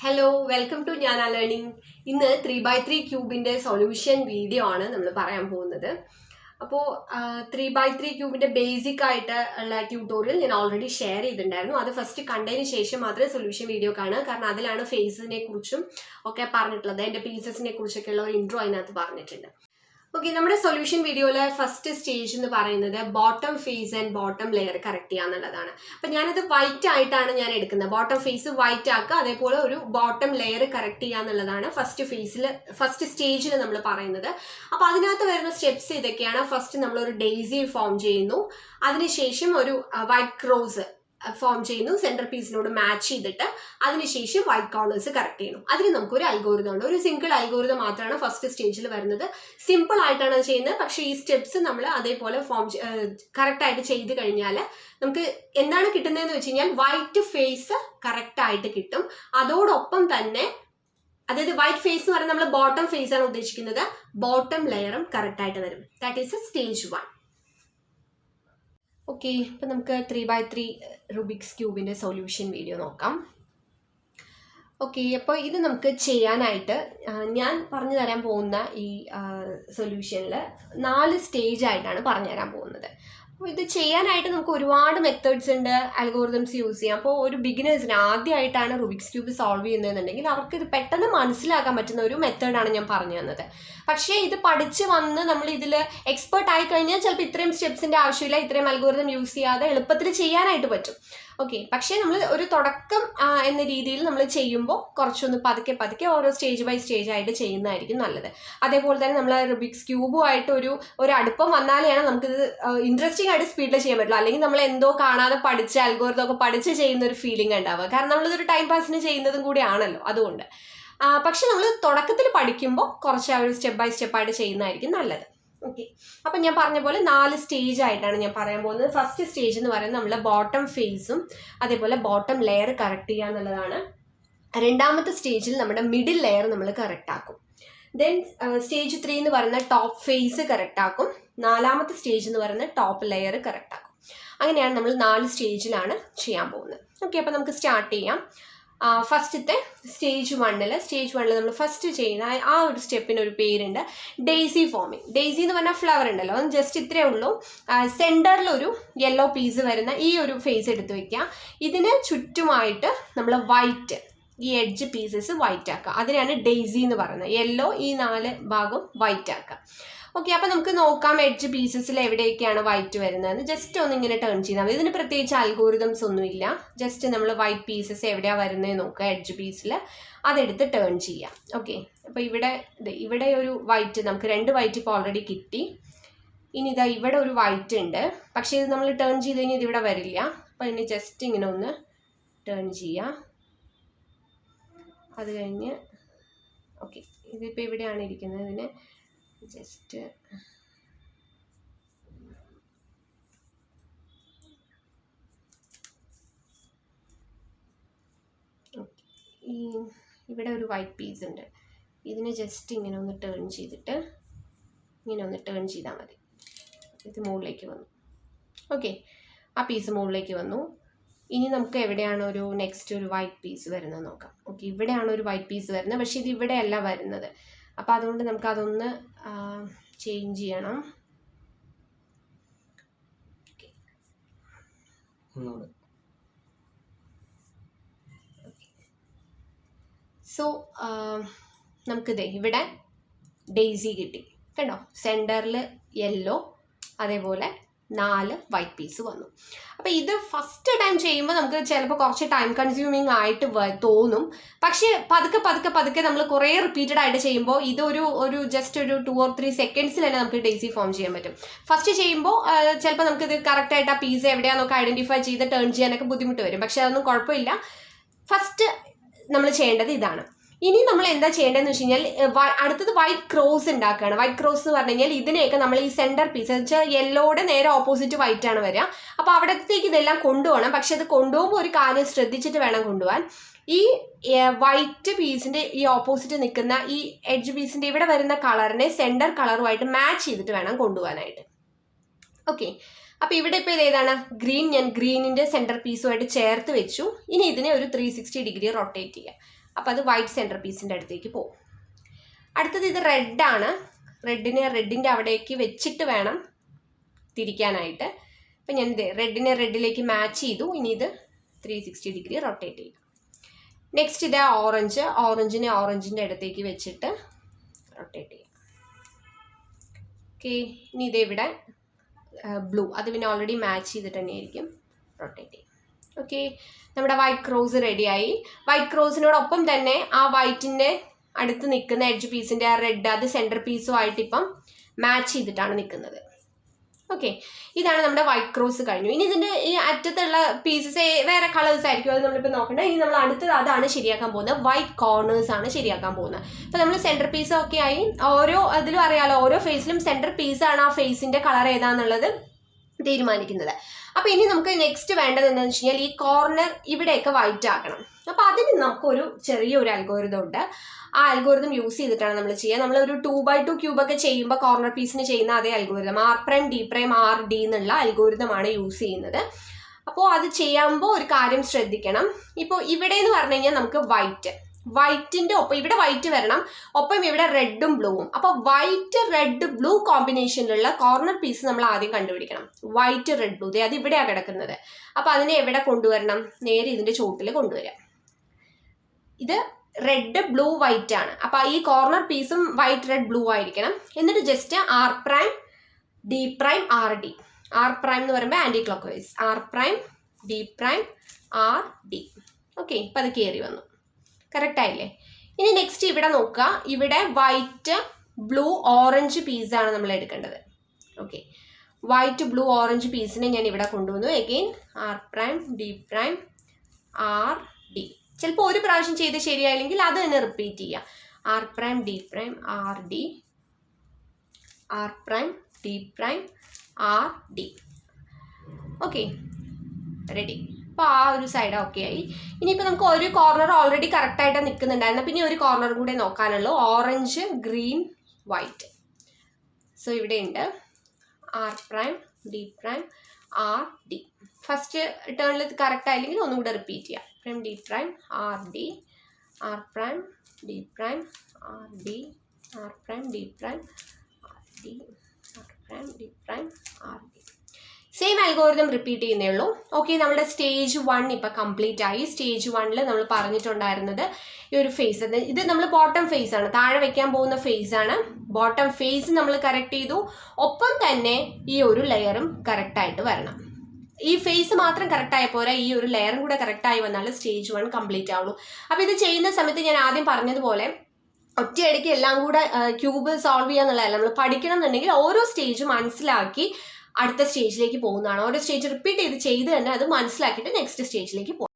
Hello, welcome to Jnana Learning. ഇന്ന് 3x3 ക്യൂബിന്റെ solution video ആണ് നമ്മൾ പറയാൻ പോകുന്നത്. അപ്പോൾ 3x3 ക്യൂബിന്റെ ബേസിക് ആയിട്ട് ഉള്ള ട്യൂട്ടോറിയൽ ഞാൻ ഓൾറെഡി ഷെയർ ചെയ്തിട്ടുണ്ടായിരുന്നു. അത് ഫസ്റ്റ് കണ്ടതിന് ശേഷം മാത്രമേ സൊല്യൂഷൻ വീഡിയോ കാണുക, കാരണം അതിലാണ് ഫേസിനെ കുറിച്ചും ഒക്കെ പറഞ്ഞിട്ടുള്ളത്. അതിന്റെ പീസസിനെ കുറിച്ചൊക്കെയുള്ള ഒരു ഇൻട്രോ അതിനകത്ത് പറഞ്ഞിട്ടുണ്ട്. ഓക്കെ, നമ്മുടെ സൊല്യൂഷൻ വീഡിയോയിലെ ഫസ്റ്റ് സ്റ്റേജ് എന്ന് പറയുന്നത് bottom face and bottom layer correct ചെയ്യുക എന്നുള്ളതാണ്. അപ്പം ഞാനത് വൈറ്റ് ആയിട്ടാണ് ഞാൻ എടുക്കുന്നത്. ബോട്ടം ഫേസ് വൈറ്റ് ആക്കുക, അതേപോലെ ഒരു ബോട്ടം ലെയർ കറക്റ്റ് ചെയ്യുക എന്നുള്ളതാണ് ഫസ്റ്റ് സ്റ്റേജിൽ നമ്മൾ പറയുന്നത്. അപ്പോൾ അതിനകത്ത് വരുന്ന സ്റ്റെപ്സ് ഇതൊക്കെയാണ്. ഫസ്റ്റ് നമ്മളൊരു ഡെയ്സി ഫോം ചെയ്യുന്നു, അതിനുശേഷം ഒരു വൈറ്റ് ക്രോസ് ഫോം ചെയ്യുന്നു, സെൻറ്റർ പീസിനോട് മാച്ച് ചെയ്തിട്ട് അതിനുശേഷം വൈറ്റ് കോർണേഴ്സ് കറക്റ്റ് ചെയ്യുന്നു. അതിന് നമുക്കൊരു അൽഗോരിതം ഉണ്ട്. ഒരു സിംഗിൾ അൽഗോരിതം മാത്രമാണ് ഫസ്റ്റ് സ്റ്റേജിൽ വരുന്നത്. സിമ്പിൾ ആയിട്ടാണ് ചെയ്യുന്നത്, പക്ഷേ ഈ സ്റ്റെപ്സ് നമ്മൾ അതേപോലെ കറക്റ്റായിട്ട് ചെയ്ത് കഴിഞ്ഞാൽ നമുക്ക് എന്താണ് കിട്ടുന്നതെന്ന് വെച്ച് കഴിഞ്ഞാൽ വൈറ്റ് ഫേസ് കറക്റ്റായിട്ട് കിട്ടും. അതോടൊപ്പം തന്നെ, അതായത് വൈറ്റ് ഫേസ് എന്ന് പറയുന്നത് നമ്മൾ ബോട്ടം ഫേസ് ആണ് ഉദ്ദേശിക്കുന്നത്, ബോട്ടം ലെയറും കറക്റ്റായിട്ട് വരും. That is stage 1. ഓക്കെ, ഇപ്പം നമുക്ക് 3x3 റുബിക്സ് ക്യൂബിൻ്റെ സൊല്യൂഷൻ വീഡിയോ നോക്കാം. ഓക്കെ, അപ്പോൾ ഇത് നമുക്ക് ചെയ്യാനായിട്ട് ഞാൻ പറഞ്ഞു തരാൻ പോകുന്ന ഈ സൊല്യൂഷനിൽ 4 സ്റ്റേജ് ആയിട്ടാണ് പറഞ്ഞു തരാൻ പോകുന്നത്. അപ്പോൾ ഇത് ചെയ്യാനായിട്ട് നമുക്ക് ഒരുപാട് മെത്തേഡ്സ് ഉണ്ട്, അൽഗോറിതംസ് യൂസ് ചെയ്യാം. അപ്പോൾ ഒരു ബിഗിനേഴ്സിന് ആദ്യമായിട്ടാണ് റുബിക്സ് ക്യൂബ് സോൾവ് ചെയ്യുന്നതെന്നുണ്ടെങ്കിൽ അവർക്ക് ഇത് പെട്ടെന്ന് മനസ്സിലാക്കാൻ പറ്റുന്ന ഒരു മെത്തേഡാണ് ഞാൻ പറഞ്ഞു തന്നത്. പക്ഷേ ഇത് പഠിച്ച് വന്ന് നമ്മൾ ഇതിൽ എക്സ്പേർട്ട് ആയി കഴിഞ്ഞാൽ ചിലപ്പോൾ ഇത്രയും സ്റ്റെപ്സിൻ്റെ ആവശ്യമില്ല, ഇത്രയും അൽഗോറിതം യൂസ് ചെയ്യാതെ എളുപ്പത്തിൽ ചെയ്യാനായിട്ട് പറ്റും. ഓക്കെ, പക്ഷേ നമ്മൾ ഒരു തുടക്കം എന്ന രീതിയിൽ നമ്മൾ ചെയ്യുമ്പോൾ കുറച്ചൊന്ന് പതുക്കെ ഓരോ സ്റ്റേജ് ബൈ സ്റ്റേജ് ആയിട്ട് ചെയ്യുന്നതായിരിക്കും നല്ലത്. അതേപോലെ തന്നെ നമ്മൾ റുബിക്സ് ക്യൂബുമായിട്ട് ഒരു അടുപ്പം വന്നാലാണ് നമുക്കിത് ഇൻട്രസ്റ്റിംഗ് ആയിട്ട് സ്പീഡിൽ ചെയ്യാൻ പറ്റുള്ളൂ. അല്ലെങ്കിൽ നമ്മൾ എന്തോ കാണാതെ പഠിച്ച് അൽഗോരിതം ഒക്കെ പഠിച്ച് ചെയ്യുന്ന ഒരു ഫീലിംഗ് ഉണ്ടാവുക, കാരണം നമ്മളിതൊരു ടൈം പാസിന് ചെയ്യുന്നതും കൂടിയാണല്ലോ, അതുകൊണ്ട്. പക്ഷെ നമ്മൾ തുടക്കത്തിൽ പഠിക്കുമ്പോൾ കുറച്ച് ആ ഒരു സ്റ്റെപ്പ് ബൈ സ്റ്റെപ്പായിട്ട് ചെയ്യുന്നതായിരിക്കും നല്ലത്. ഓക്കെ, അപ്പം ഞാൻ പറഞ്ഞ പോലെ 4 സ്റ്റേജ് ആയിട്ടാണ് ഞാൻ പറയാൻ പോകുന്നത്. ഫസ്റ്റ് സ്റ്റേജ് എന്ന് പറയുന്നത് നമ്മൾ ബോട്ടം ഫേസും അതേപോലെ ബോട്ടം ലെയർ കറക്റ്റ് ചെയ്യുക എന്നുള്ളതാണ്. രണ്ടാമത്തെ സ്റ്റേജിൽ നമ്മുടെ മിഡിൽ ലെയർ നമ്മൾ കറക്റ്റ് ആക്കും. ദെൻ സ്റ്റേജ് 3 എന്ന് പറയുന്ന ടോപ്പ് ഫേസ് കറക്റ്റ് ആക്കും. 4ാമത്തെ സ്റ്റേജ് എന്ന് പറയുന്നത് ടോപ്പ് ലെയർ കറക്റ്റ് ആക്കും. അങ്ങനെയാണ് നമ്മൾ 4 സ്റ്റേജിലാണ് ചെയ്യാൻ പോകുന്നത്. ഓക്കെ, അപ്പം നമുക്ക് സ്റ്റാർട്ട് ചെയ്യാം. ഫസ്റ്റത്തെ സ്റ്റേജ് 1ൽ നമ്മൾ ഫസ്റ്റ് ചെയ്യുന്ന ആ ഒരു സ്റ്റെപ്പിന് ഒരു പേരുണ്ട്, ഡെയ്സി ഫോമിങ്. ഡെയ്സി എന്ന് പറഞ്ഞാൽ ഫ്ലവർ ഉണ്ടല്ലോ, അത് ജസ്റ്റ് ഇത്രയേ ഉള്ളൂ. സെൻറ്ററിലൊരു യെല്ലോ പീസ് വരുന്ന ഈ ഒരു ഫേസ് എടുത്ത് വയ്ക്കുക. ഇതിന് ചുറ്റുമായിട്ട് നമ്മൾ വൈറ്റ്, ഈ എഡ്ജ് പീസസ് വൈറ്റ് ആക്കുക. അതിനാണ് ഡെയ്സി എന്ന് പറയുന്നത്. യെല്ലോ, ഈ 4 ഭാഗം വൈറ്റ് ആക്കുക. ഓക്കെ, അപ്പോൾ നമുക്ക് നോക്കാം എഡ്ജ് പീസസിൽ എവിടെയൊക്കെയാണ് വൈറ്റ് വരുന്നതെന്ന്. ജസ്റ്റ് ഒന്ന് ഇങ്ങനെ ടേൺ ചെയ്താൽ മതി. ഇതിന് പ്രത്യേകിച്ച് അൽഗോരിതംസ് ഒന്നുമില്ല. ജസ്റ്റ് നമ്മൾ വൈറ്റ് പീസസ് എവിടെയാണ് വരുന്നത് നോക്കുക, എഡ്ജ് പീസിൽ അതെടുത്ത് ടേൺ ചെയ്യാം. ഓക്കെ, അപ്പോൾ ഇവിടെ ഒരു വൈറ്റ്, നമുക്ക് 2 വൈറ്റ് ഇപ്പോൾ ഓൾറെഡി കിട്ടി. ഇനി ഇതാ ഇവിടെ ഒരു വൈറ്റ് ഉണ്ട്, പക്ഷേ ഇത് നമ്മൾ ടേൺ ചെയ്ത് കഴിഞ്ഞാൽ ഇതിവിടെ വരില്ല. അപ്പോൾ ഇനി ജസ്റ്റ് ഇങ്ങനെ ഒന്ന് ടേൺ ചെയ്യാം. അത് കഴിഞ്ഞ് ഓക്കെ, ഇതിപ്പോൾ ഇവിടെയാണ് ഇരിക്കുന്നത്. ഇതിന് ജസ്റ്റ് ഇവിടെ ഒരു വൈറ്റ് പീസ് ഉണ്ട്. ഇതിനെ ജസ്റ്റ് ഇങ്ങനെ ഒന്ന് ടേൺ ചെയ്തിട്ട് ഇങ്ങനെ ഒന്ന് ടേൺ ചെയ്താൽ മതി. ഇത് മുകളിലേക്ക് വന്നു. ഓക്കെ, ആ പീസ് മുകളിലേക്ക് വന്നു. ഇനി നമുക്ക് എവിടെയാണ് ഒരു നെക്സ്റ്റ് ഒരു വൈറ്റ് പീസ് വരുന്നത് നോക്കാം. ഓക്കെ, ഇവിടെയാണ് ഒരു വൈറ്റ് പീസ് വരുന്നത്, പക്ഷേ ഇത് ഇവിടെയല്ല വരുന്നത്. അപ്പോൾ അതുകൊണ്ട് നമുക്ക് അതൊന്ന് ചേഞ്ച് ചെയ്യണം. സോ നമുക്കിത് ഇവിടെ ഡെയ്സി കിട്ടി, കണ്ടോ? സെൻറ്ററിൽ യെല്ലോ, അതേപോലെ 4 വൈറ്റ് പീസ് വന്നു. അപ്പോൾ ഇത് ഫസ്റ്റ് ടൈം ചെയ്യുമ്പോൾ നമുക്ക് ചിലപ്പോൾ കുറച്ച് ടൈം കൺസ്യൂമിങ് ആയിട്ട് തോന്നും. പക്ഷേ പതുക്കെ നമ്മൾ കുറേ റിപ്പീറ്റഡ് ആയിട്ട് ചെയ്യുമ്പോൾ ഇതൊരു ജസ്റ്റ് ഒരു 2 or 3 സെക്കൻഡ്സിൽ തന്നെ നമുക്ക് ഡെയ്സി ഫോം ചെയ്യാൻ പറ്റും. ഫസ്റ്റ് ചെയ്യുമ്പോൾ ചിലപ്പോൾ നമുക്കിത് കറക്റ്റായിട്ട് ആ പീസ് എവിടെയാണെന്നൊക്കെ ഐഡൻറ്റിഫൈ ചെയ്ത് ടേൺ ചെയ്യാനൊക്കെ ബുദ്ധിമുട്ട് വരും. പക്ഷേ അതൊന്നും കുഴപ്പമില്ല. ഫസ്റ്റ് നമ്മൾ ചെയ്യേണ്ടത് ഇതാണ്. ഇനി നമ്മൾ എന്താ ചെയ്യേണ്ടതെന്ന് വെച്ച് കഴിഞ്ഞാൽ അടുത്തത് വൈറ്റ് ക്രോസ് ഉണ്ടാക്കുകയാണ്. വൈറ്റ് ക്രോസ് എന്ന് പറഞ്ഞു കഴിഞ്ഞാൽ ഇതിനെയൊക്കെ നമ്മൾ ഈ സെൻറ്റർ പീസ് എന്ന് വെച്ചാൽ യെല്ലോയുടെ നേരെ ഓപ്പോസിറ്റ് വൈറ്റ് ആണ് വരിക. അപ്പോൾ അവിടത്തേക്ക് ഇതെല്ലാം കൊണ്ടുപോകണം. പക്ഷെ അത് കൊണ്ടുപോകുമ്പോൾ ഒരു കാര്യം ശ്രദ്ധിച്ചിട്ട് വേണം കൊണ്ടുപോകാൻ. ഈ വൈറ്റ് പീസിൻ്റെ ഈ ഓപ്പോസിറ്റ് നിൽക്കുന്ന ഈ എഡ്ജ് പീസിൻ്റെ ഇവിടെ വരുന്ന കളറിനെ സെൻറ്റർ കളറുമായിട്ട് മാച്ച് ചെയ്തിട്ട് വേണം കൊണ്ടുപോകാനായിട്ട്. ഓക്കെ, അപ്പോൾ ഇവിടെ ഇപ്പോൾ ഇത് ഏതാണ് ഗ്രീൻ, ഞാൻ ഗ്രീനിൻ്റെ സെൻറ്റർ പീസുമായിട്ട് ചേർത്ത് വെച്ചു. ഇനി ഇതിനെ ഒരു 360 ഡിഗ്രി റൊട്ടേറ്റ് ചെയ്യാം. അപ്പോൾ അത് വൈറ്റ് സെൻറ്റർ പീസിൻ്റെ അടുത്തേക്ക് പോകും. അടുത്തത് ഇത് റെഡാണ്. റെഡിൻ്റെ അവിടേക്ക് വെച്ചിട്ട് വേണം തിരിക്കാനായിട്ട്. അപ്പം ഞാൻ ഇത് റെഡിലേക്ക് മാച്ച് ചെയ്തു. ഇനി ഇത് 360 ഡിഗ്രി റൊട്ടേറ്റ് ചെയ്യും. നെക്സ്റ്റ് ഇത് ഓറഞ്ചിൻ്റെ അടുത്തേക്ക് വെച്ചിട്ട് റൊട്ടേറ്റ് ചെയ്യും. ഓക്കെ, ഇനി ഇതെവിടെ ബ്ലൂ, അത് പിന്നെ ഓൾറെഡി മാച്ച് ചെയ്തിട്ട് തന്നെയായിരിക്കും റൊട്ടേറ്റ് ചെയ്യും. ഓക്കെ, നമ്മുടെ വൈറ്റ് ക്രോസ് റെഡിയായി. വൈറ്റ് ക്രോസിനോടൊപ്പം തന്നെ ആ വൈറ്റിൻ്റെ അടുത്ത് നിൽക്കുന്ന എഡ്ജ് പീസിൻ്റെ ആ റെഡ്, അത് സെൻറ്റർ പീസുമായിട്ട് ഇപ്പം മാച്ച് ചെയ്തിട്ടാണ് നിൽക്കുന്നത്. ഓക്കെ, ഇതാണ് നമ്മുടെ വൈറ്റ് ക്രോസ് കഴിഞ്ഞു. ഇനി ഇതിൻ്റെ ഈ അറ്റത്തുള്ള പീസസ് വേറെ കളേഴ്സ് ആയിരിക്കും, അത് നമ്മളിപ്പോൾ നോക്കണ്ട. ഇനി നമ്മൾ അടുത്തത് അതാണ് ശരിയാക്കാൻ പോകുന്നത്. വൈറ്റ് കോർണേഴ്സ് ആണ് ശരിയാക്കാൻ പോകുന്നത്. അപ്പോൾ നമ്മൾ സെൻറ്റർ പീസ് ഒക്കെ ആയി. ഓരോ അതിലും അറിയാലോ, ഓരോ ഫേസിലും സെൻറ്റർ പീസാണ് ആ ഫേസിൻ്റെ കളർ ഏതാണെന്നുള്ളത് തീരുമാനിക്കുന്നത്. അപ്പോൾ ഇനി നമുക്ക് നെക്സ്റ്റ് വേണ്ടത് എന്താണെന്ന് വെച്ച് കഴിഞ്ഞാൽ ഈ കോർണർ ഇവിടെയൊക്കെ വൈറ്റ് ആക്കണം. അപ്പോൾ അതിന് നമുക്കൊരു ചെറിയൊരു അൽഗോരിതം ഉണ്ട്. ആ അൽഗോരിതം യൂസ് ചെയ്തിട്ടാണ് നമ്മൾ ചെയ്യുക. നമ്മളൊരു 2x2 ക്യൂബൊക്കെ ചെയ്യുമ്പോൾ കോർണർ പീസിന് ചെയ്യുന്ന അതേ അൽഗോരിതം R', D', RD എന്നുള്ള അൽഗോരിതമാണ് യൂസ് ചെയ്യുന്നത്. അപ്പോൾ അത് ചെയ്യുമ്പോൾ ഒരു കാര്യം ശ്രദ്ധിക്കണം. ഇപ്പോൾ ഇവിടെ എന്ന് പറഞ്ഞു കഴിഞ്ഞാൽ നമുക്ക് വൈറ്റിൻ്റെ ഒപ്പം ഇവിടെ വൈറ്റ് വരണം, ഒപ്പം ഇവിടെ റെഡും ബ്ലൂവും. അപ്പോൾ വൈറ്റ് റെഡ് ബ്ലൂ കോമ്പിനേഷനിലുള്ള കോർണർ പീസ് നമ്മൾ ആദ്യം കണ്ടുപിടിക്കണം. വൈറ്റ് റെഡ് ബ്ലൂ, അത് ഇവിടെയാണ് കിടക്കുന്നത്. അപ്പോൾ അതിനെ എവിടെ കൊണ്ടുവരണം? നേരെ ഇതിൻ്റെ ചോട്ടിൽ കൊണ്ടുവരാം. ഇത് റെഡ് ബ്ലൂ വൈറ്റ് ആണ്. അപ്പോൾ ഈ കോർണർ പീസും വൈറ്റ് റെഡ് ബ്ലൂ ആയിരിക്കണം. എന്നിട്ട് just R', D', RD. R' എന്ന് പറയുമ്പോൾ anticlockwise. R', D', RD. Okay, ഇപ്പം അത് കയറി വന്നു. കറക്റ്റ് ആയില്ലേ? ഇനി നെക്സ്റ്റ് ഇവിടെ നോക്കുക. ഇവിടെ വൈറ്റ് ബ്ലൂ ഓറഞ്ച് പീസാണ് നമ്മൾ എടുക്കേണ്ടത്. ഓക്കെ, വൈറ്റ് ബ്ലൂ ഓറഞ്ച് പീസിനെ ഞാൻ ഇവിടെ കൊണ്ടുവന്നു. Again R', D', RD. ചിലപ്പോൾ ഒരു പ്രാവശ്യം ചെയ്ത് ശരിയായില്ലെങ്കിൽ അത് തന്നെ റിപ്പീറ്റ് ചെയ്യാം. R', D', RD. R', D', RD. Okay, ready. അപ്പോൾ ആ ഒരു സൈഡ് ഓക്കെ ആയി. ഇനിയിപ്പോൾ നമുക്ക് ഒരു കോർണർ ഓൾറെഡി കറക്റ്റായിട്ട് നിൽക്കുന്നുണ്ടായിരുന്നു. പിന്നെ ഒരു കോർണർ കൂടെ നോക്കാനുള്ളൂ. Orange, green, white. സോ ഇവിടെ ഉണ്ട് R', D', RD. ഫസ്റ്റ് ടേണിൽ കറക്റ്റ് ആയില്ലെങ്കിൽ ഒന്നും കൂടെ റിപ്പീറ്റ് ചെയ്യാം. D', RD. R', D', RD. R', D', RD. R', D', RD. Same algorithm repeat ചെയ്യുന്നേ ഉള്ളൂ. ഓക്കെ, നമ്മുടെ സ്റ്റേജ് 1 ഇപ്പം കംപ്ലീറ്റ് ആയി. സ്റ്റേജ് 1 നമ്മൾ പറഞ്ഞിട്ടുണ്ടായിരുന്നത് ഈ ഒരു ഫേസ്, ഇത് നമ്മൾ ബോട്ടം ഫേസ് ആണ്, താഴെ വെക്കാൻ പോകുന്ന ഫേസ് ആണ്. ബോട്ടം ഫേസ് നമ്മൾ കറക്റ്റ് ചെയ്തു. ഒപ്പം തന്നെ ഈ ഒരു ലെയറും കറക്റ്റായിട്ട് വരണം. ഈ ഫേസ് മാത്രം കറക്റ്റായ പോരാ, ഈ ഒരു ലെയറും കൂടെ കറക്റ്റായി വന്നാൽ സ്റ്റേജ് 1 കംപ്ലീറ്റ് ആവുള്ളൂ. അപ്പോൾ ഇത് ചെയ്യുന്ന സമയത്ത് ഞാൻ ആദ്യം പറഞ്ഞതുപോലെ ഒറ്റയടിക്ക് എല്ലാം കൂടെ ക്യൂബ് സോൾവ് ചെയ്യാന്നുള്ളതല്ല. നമ്മൾ പഠിക്കണം എന്നുണ്ടെങ്കിൽ ഓരോ സ്റ്റേജ് മനസ്സിലാക്കി അടുത്ത സ്റ്റേജിലേക്ക് പോകുന്നതാണ്. ഓരോ സ്റ്റേജ് റിപ്പീറ്റ് ചെയ്ത് തന്നെ അത് മനസ്സിലാക്കിയിട്ട് നെക്സ്റ്റ് സ്റ്റേജിലേക്ക് പോകും.